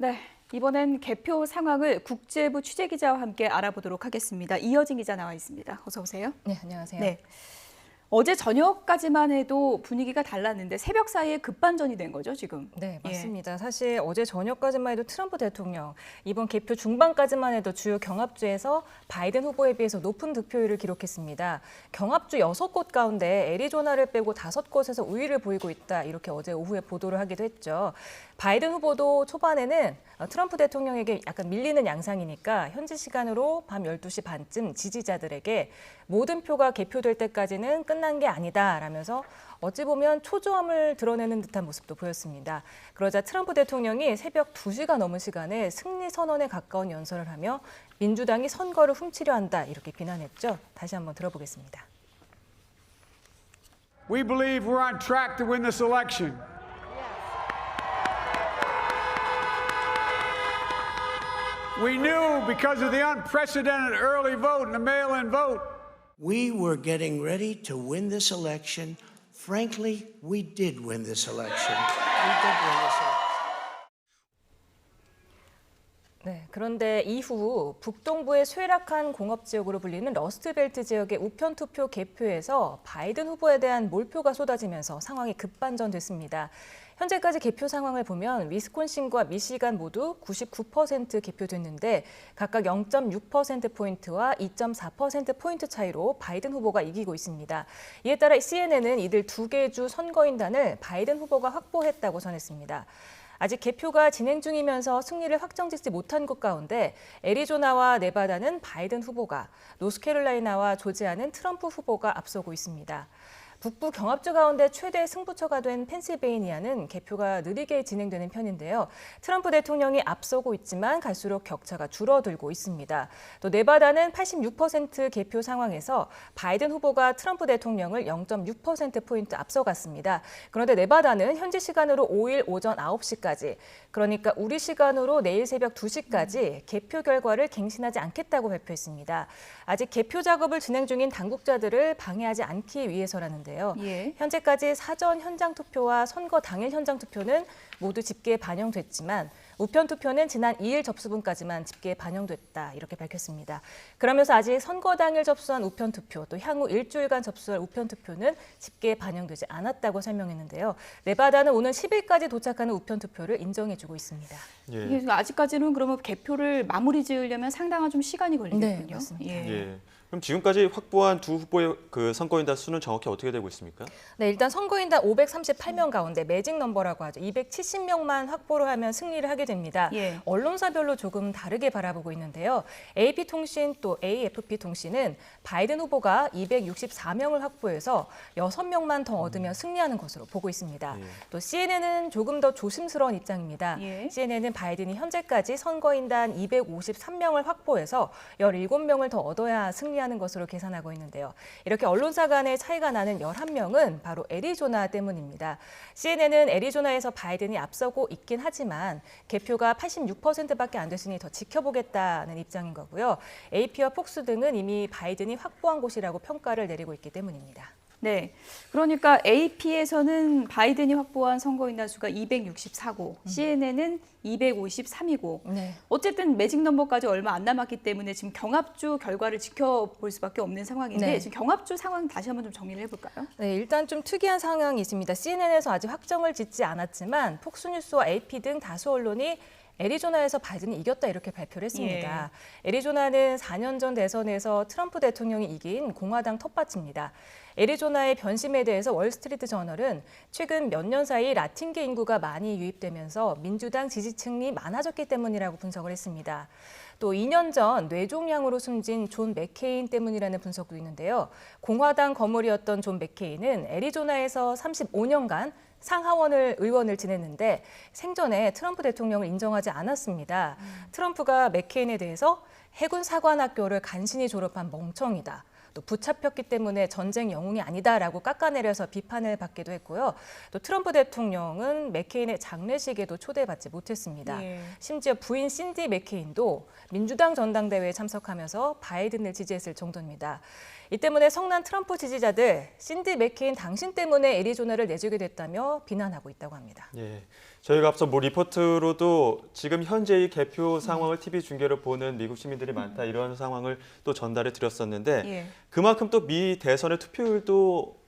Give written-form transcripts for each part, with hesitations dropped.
네, 이번엔 개표 상황을 국제부 취재기자와 함께 알아보도록 하겠습니다. 이어진 기자 나와 있습니다. 어서 오세요. 네, 안녕하세요. 네, 어제 저녁까지만 해도 분위기가 달랐는데 새벽 사이에 급반전이 된 거죠, 지금? 네, 맞습니다. 사실 어제 저녁까지만 해도 트럼프 대통령, 이번 개표 중반까지만 해도 주요 경합주에서 바이든 후보에 비해서 높은 득표율을 기록했습니다. 경합주 6곳 가운데 애리조나를 빼고 5곳에서 우위를 보이고 있다, 이렇게 어제 오후에 보도를 하기도 했죠. 바이든 후보도 초반에는 트럼프 대통령에게 약간 밀리는 양상이니까 현지 시간으로 밤 12시 반쯤 지지자들에게 모든 표가 개표될 때까지는 끝난 게 아니다라면서 어찌 보면 초조함을 드러내는 듯한 모습도 보였습니다. 그러자 트럼프 대통령이 새벽 2시가 넘은 시간에 승리 선언에 가까운 연설을 하며 민주당이 선거를 훔치려 한다, 이렇게 비난했죠. 다시 한번 들어보겠습니다. We believe we're on track to win this election. We knew because of the unprecedented early vote and the mail-in vote. We were getting ready to win this election. Frankly, we did win this election. We did win this election. 네, 그런데 이후 북동부의 쇠락한 공업지역으로 불리는 러스트벨트 지역의 우편투표 개표에서 바이든 후보에 대한 몰표가 쏟아지면서 상황이 급반전됐습니다. 현재까지 개표 상황을 보면 위스콘신과 미시간 모두 99% 개표됐는데 각각 0.6%포인트와 2.4%포인트 차이로 바이든 후보가 이기고 있습니다. 이에 따라 CNN은 이들 두 개 주 선거인단을 바이든 후보가 확보했다고 전했습니다. 아직 개표가 진행 중이면서 승리를 확정짓지 못한 곳 가운데 애리조나와 네바다는 바이든 후보가, 노스캐롤라이나와 조지아는 트럼프 후보가 앞서고 있습니다. 북부 경합주 가운데 최대 승부처가 된 펜실베이니아는 개표가 느리게 진행되는 편인데요. 트럼프 대통령이 앞서고 있지만 갈수록 격차가 줄어들고 있습니다. 또 네바다는 86% 개표 상황에서 바이든 후보가 트럼프 대통령을 0.6%포인트 앞서갔습니다. 그런데 네바다는 현지 시간으로 5일 오전 9시까지, 그러니까 우리 시간으로 내일 새벽 2시까지 개표 결과를 갱신하지 않겠다고 발표했습니다. 아직 개표 작업을 진행 중인 당국자들을 방해하지 않기 위해서라는데요. 현재까지 사전 현장 투표와 선거 당일 현장 투표는 모두 집계에 반영됐지만 우편 투표는 지난 2일 접수분까지만 집계에 반영됐다, 이렇게 밝혔습니다. 그러면서 아직 선거 당일 접수한 우편 투표, 또 향후 일주일간 접수할 우편 투표는 집계에 반영되지 않았다고 설명했는데요. 네바다는 오는 10일까지 도착하는 우편 투표를 인정해주고 있습니다. 예. 아직까지는 그러면 개표를 마무리 지으려면 상당한 좀 시간이 걸리겠군요. 네, 맞습니다. 예. 그럼 지금까지 확보한 두 후보의 그 선거인단 수는 정확히 어떻게 되고 있습니까? 네, 일단 선거인단 538명 가운데 매직 넘버라고 하죠. 270명만 확보를 하면 승리를 하게 됩니다. 언론사별로 조금 다르게 바라보고 있는데요. AP통신 또 AFP통신은 바이든 후보가 264명을 확보해서 6명만 더 얻으면 승리하는 것으로 보고 있습니다. 또 CNN은 조금 더 조심스러운 입장입니다. CNN은 바이든이 현재까지 선거인단 253명을 확보해서 17명을 더 얻어야 승리하는 것으로 계산하고 있는데요. 이렇게 언론사 간의 차이가 나는 11명은 바로 애리조나 때문입니다. CNN은 애리조나에서 바이든이 앞서고 있긴 하지만 개표가 86%밖에 안 됐으니 더 지켜보겠다는 입장인 거고요. AP와 폭스 등은 이미 바이든이 확보한 곳이라고 평가를 내리고 있기 때문입니다. 네, 그러니까 AP에서는 바이든이 확보한 선거인단 수가 264고, CNN은 253이고, 어쨌든 매직 넘버까지 얼마 안 남았기 때문에 지금 경합주 결과를 지켜볼 수밖에 없는 상황인데 지금 경합주 상황 다시 한번 좀 정리를 해볼까요? 네, 일단 좀 특이한 상황이 있습니다. CNN에서 아직 확정을 짓지 않았지만 폭스뉴스와 AP 등 다수 언론이 애리조나에서 바이든이 이겼다, 이렇게 발표를 했습니다. 애리조나는 4년 전 대선에서 트럼프 대통령이 이긴 공화당 텃밭입니다. 애리조나의 변심에 대해서 월스트리트 저널은 최근 몇 년 사이 라틴계 인구가 많이 유입되면서 민주당 지지층이 많아졌기 때문이라고 분석을 했습니다. 또 2년 전 뇌종양으로 숨진 존 맥케인 때문이라는 분석도 있는데요. 공화당 거물이었던 존 맥케인은 애리조나에서 35년간 상하원 의원을 지냈는데 생전에 트럼프 대통령을 인정하지 않았습니다. 트럼프가 맥케인에 대해서 해군 사관학교를 간신히 졸업한 멍청이다, 또 붙잡혔기 때문에 전쟁 영웅이 아니다라고 깎아내려서 비판을 받기도 했고요. 또 트럼프 대통령은 맥케인의 장례식에도 초대받지 못했습니다. 심지어 부인 신디 맥케인도 민주당 전당대회에 참석하면서 바이든을 지지했을 정도입니다. 이 때문에 성난 트럼프 지지자들, 신디 맥케인 당신 때문에 애리조나를 내주게 됐다며 비난하고 있다고 합니다. 저희가 앞서 뭐 리포트로도 지금 현재의 개표 상황을 TV 중계로 보는 미국 시민들이 많다 이런 상황을 또 전달해 드렸었는데 예. 그만큼 또 미 대선의 투표율도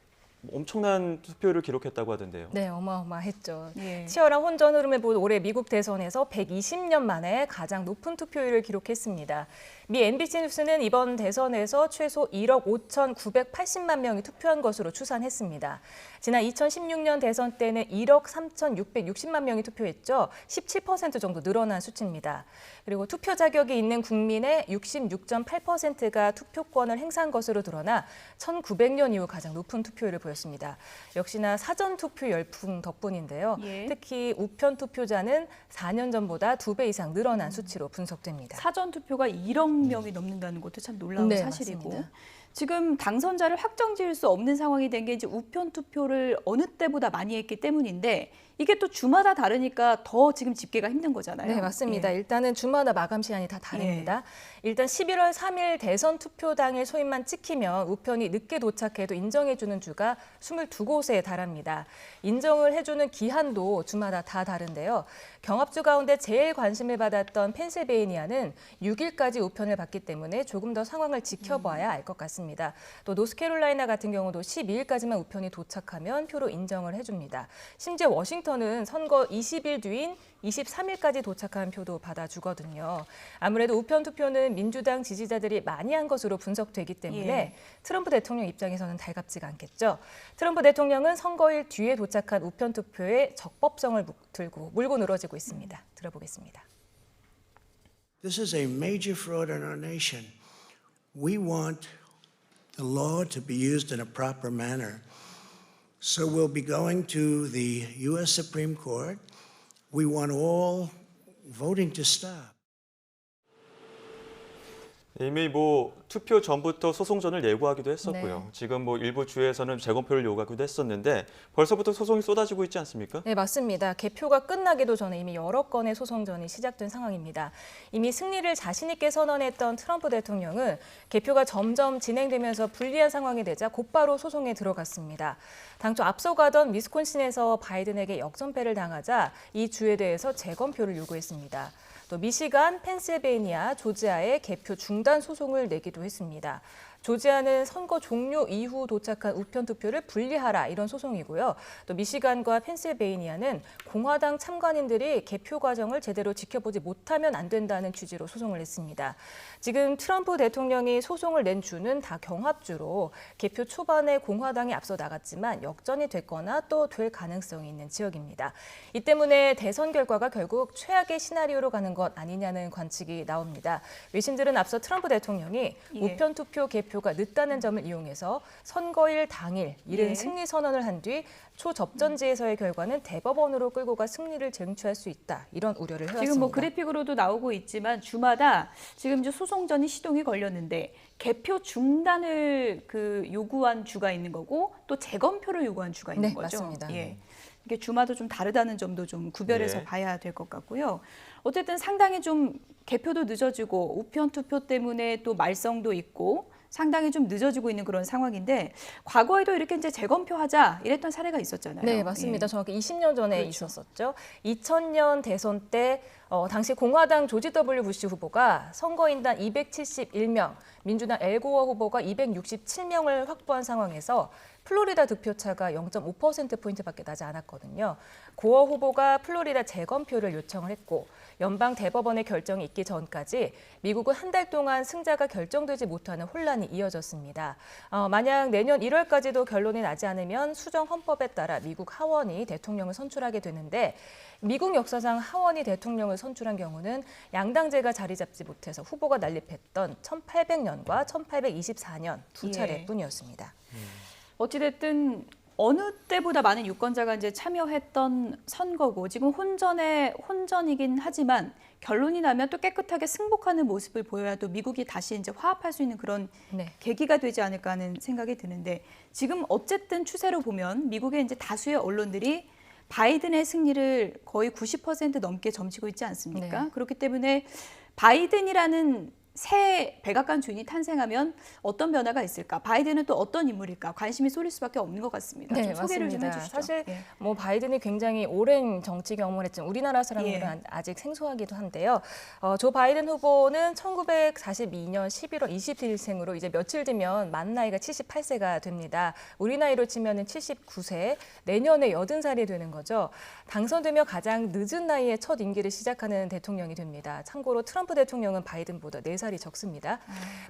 엄청난 투표율을 기록했다고 하던데요. 네, 어마어마했죠. 예. 치열한 혼전 흐름을 본 올해 미국 대선에서 120년 만에 가장 높은 투표율을 기록했습니다. 미 NBC 뉴스는 이번 대선에서 최소 1억 5,980만 명이 투표한 것으로 추산했습니다. 지난 2016년 대선 때는 1억 3,660만 명이 투표했죠. 17% 정도 늘어난 수치입니다. 그리고 투표 자격이 있는 국민의 66.8%가 투표권을 행사한 것으로 드러나 1900년 이후 가장 높은 투표율을 보였습니다. 역시나 사전투표 열풍 덕분인데요. 예. 특히 우편 투표자는 4년 전보다 2배 이상 늘어난 수치로 분석됩니다. 사전 투표가 1억 명이 넘는다는 것도 참 놀라운 네, 사실이고 맞습니다. 지금 당선자를 확정지을 수 없는 상황이 된 게 이제 우편 투표를 어느 때보다 많이 했기 때문인데 이게 또 주마다 다르니까 더 지금 집계가 힘든 거잖아요. 네, 맞습니다. 예. 일단은 주마다 마감 시간이 다 다릅니다. 일단 11월 3일 대선 투표 당일 소인만 찍히면 우편이 늦게 도착해도 인정해주는 주가 22곳에 달합니다. 인정을 해주는 기한도 주마다 다 다른데요. 경합주 가운데 제일 관심을 받았던 펜실베이니아는 6일까지 우편을 받기 때문에 조금 더 상황을 지켜봐야 알 것 같습니다. 또 노스캐롤라이나 같은 경우도 12일까지만 우편이 도착하면 표로 인정을 해줍니다. 심지어 워싱턴은 선거 20일 뒤인 23일까지 도착한 표도 받아주거든요. 아무래도 우편 투표는 민주당 지지자들이 많이 한 것으로 분석되기 때문에 트럼프 대통령 입장에서는 달갑지가 않겠죠. 트럼프 대통령은 선거일 뒤에 도착한 우편 투표의 적법성을 물고 늘어지고 있습니다. 들어보겠습니다. This is a major fraud in our nation. We want the law to be used in a proper manner. So we'll be going to the U.S. Supreme Court. We want all voting to stop. 이미 뭐 투표 전부터 소송전을 예고하기도 했었고요. 네. 지금 뭐 일부 주에서는 재검표를 요구하기도 했었는데 벌써부터 소송이 쏟아지고 있지 않습니까? 네, 맞습니다. 개표가 끝나기도 전에 이미 여러 건의 소송전이 시작된 상황입니다. 이미 승리를 자신 있게 선언했던 트럼프 대통령은 개표가 점점 진행되면서 불리한 상황이 되자 곧바로 소송에 들어갔습니다. 당초 앞서가던 위스콘신에서 바이든에게 역전패를 당하자 이 주에 대해서 재검표를 요구했습니다. 또 미시간, 펜실베이니아, 조지아에 개표 중단 소송을 내기도 했습니다. 조지아는 선거 종료 이후 도착한 우편 투표를 분리하라 이런 소송이고요. 또 미시간과 펜실베이니아는 공화당 참관인들이 개표 과정을 제대로 지켜보지 못하면 안 된다는 취지로 소송을 냈습니다. 지금 트럼프 대통령이 소송을 낸 주는 다 경합주로 개표 초반에 공화당이 앞서 나갔지만 역전이 됐거나 또 될 가능성이 있는 지역입니다. 이 때문에 대선 결과가 결국 최악의 시나리오로 가는 것 아니냐는 관측이 나옵니다. 외신들은 앞서 트럼프 대통령이 우편 투표 개표가 늦다는 점을 이용해서 선거일 당일 이른 승리 선언을 한 뒤 초접전지에서의 결과는 대법원으로 끌고 가 승리를 쟁취할 수 있다. 이런 우려를 해왔습니다. 지금 뭐 그래픽으로도 나오고 있지만 주마다 지금 이제 소송전이 시동이 걸렸는데 개표 중단을 요구한 주가 있는 거고 또 재검표를 요구한 주가 있는 네, 거죠. 맞습니다. 예. 이게 주마다 좀 다르다는 점도 좀 구별해서 예. 봐야 될 것 같고요. 어쨌든 상당히 좀 개표도 늦어지고 우편 투표 때문에 또 말썽도 있고 상당히 좀 늦어지고 있는 그런 상황인데 과거에도 이렇게 이제 재검표하자 이랬던 사례가 있었잖아요. 네, 맞습니다. 예. 정확히 20년 전에 그렇죠. 있었었죠. 2000년 대선 때 당시 공화당 조지 W. 부시 후보가 선거인단 271명, 민주당 엘 고어 후보가 267명을 확보한 상황에서 플로리다 득표차가 0.5%포인트밖에 나지 않았거든요. 고어 후보가 플로리다 재검표를 요청을 했고 연방 대법원의 결정이 있기 전까지 미국은 한 달 동안 승자가 결정되지 못하는 혼란이 이어졌습니다. 만약 내년 1월까지도 결론이 나지 않으면 수정 헌법에 따라 미국 하원이 대통령을 선출하게 되는데 미국 역사상 하원이 대통령을 선출한 경우는 양당제가 자리 잡지 못해서 후보가 난립했던 1800년과 1824년 두 차례뿐이었습니다. 어찌됐든 어느 때보다 많은 유권자가 이제 참여했던 선거고 지금 혼전이긴 하지만 결론이 나면 또 깨끗하게 승복하는 모습을 보여야 또 미국이 다시 이제 화합할 수 있는 그런 계기가 되지 않을까 하는 생각이 드는데 지금 어쨌든 추세로 보면 미국의 이제 다수의 언론들이 바이든의 승리를 거의 90% 넘게 점치고 있지 않습니까? 네. 그렇기 때문에 바이든이라는 새 백악관 주인이 탄생하면 어떤 변화가 있을까? 바이든은 또 어떤 인물일까? 관심이 쏠릴 수밖에 없는 것 같습니다. 네, 좀 소개를 맞습니다. 좀 해주시죠. 사실 예. 뭐 바이든이 굉장히 오랜 정치 경험을 했지만 우리나라 사람들은 예. 아직 생소하기도 한데요. 조 바이든 후보는 1942년 11월 27일생으로 이제 며칠 뒤면 만 나이가 78세가 됩니다. 우리 나이로 치면은 79세, 내년에 80살이 되는 거죠. 당선되며 가장 늦은 나이에 첫 임기를 시작하는 대통령이 됩니다. 참고로 트럼프 대통령은 바이든보다 4살이 적습니다.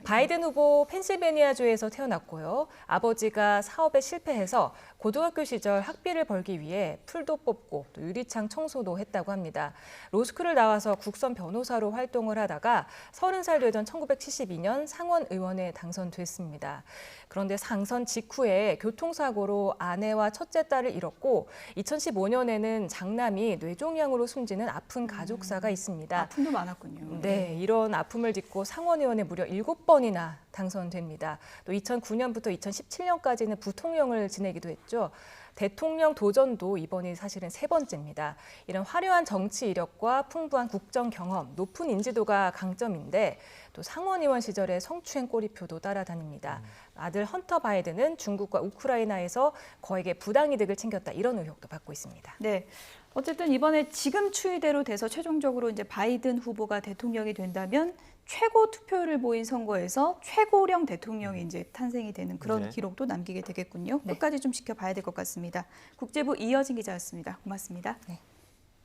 바이든 후보 펜실베니아주에서 태어났고요. 아버지가 사업에 실패해서 고등학교 시절 학비를 벌기 위해 풀도 뽑고 또 유리창 청소도 했다고 합니다. 로스쿨을 나와서 국선 변호사로 활동을 하다가 30살 되던 1972년 상원 의원에 당선됐습니다. 그런데 당선 직후에 교통사고로 아내와 첫째 딸을 잃었고 2015년에는 장남이 뇌종양으로 숨지는 아픈 가족사가 있습니다. 아픔도 많았군요. 네, 이런 아픔을 딛고 상원 의원에 무려 7번이나 당선됩니다. 또 2009년부터 2017년까지는 부통령을 지내기도 했죠. 대통령 도전도 이번이 사실은 3번째입니다. 이런 화려한 정치 이력과 풍부한 국정 경험, 높은 인지도가 강점인데 또 상원의원 시절에 성추행 꼬리표도 따라다닙니다. 아들 헌터 바이든은 중국과 우크라이나에서 거액의 부당이득을 챙겼다 이런 의혹도 받고 있습니다. 네. 어쨌든 이번에 지금 추이대로 돼서 최종적으로 이제 바이든 후보가 대통령이 된다면 최고 투표율을 보인 선거에서 최고령 대통령이 이제 탄생이 되는 그런 네. 기록도 남기게 되겠군요. 네. 끝까지 좀 지켜봐야 될 것 같습니다. 국제부 이어진 기자였습니다. 고맙습니다. 네.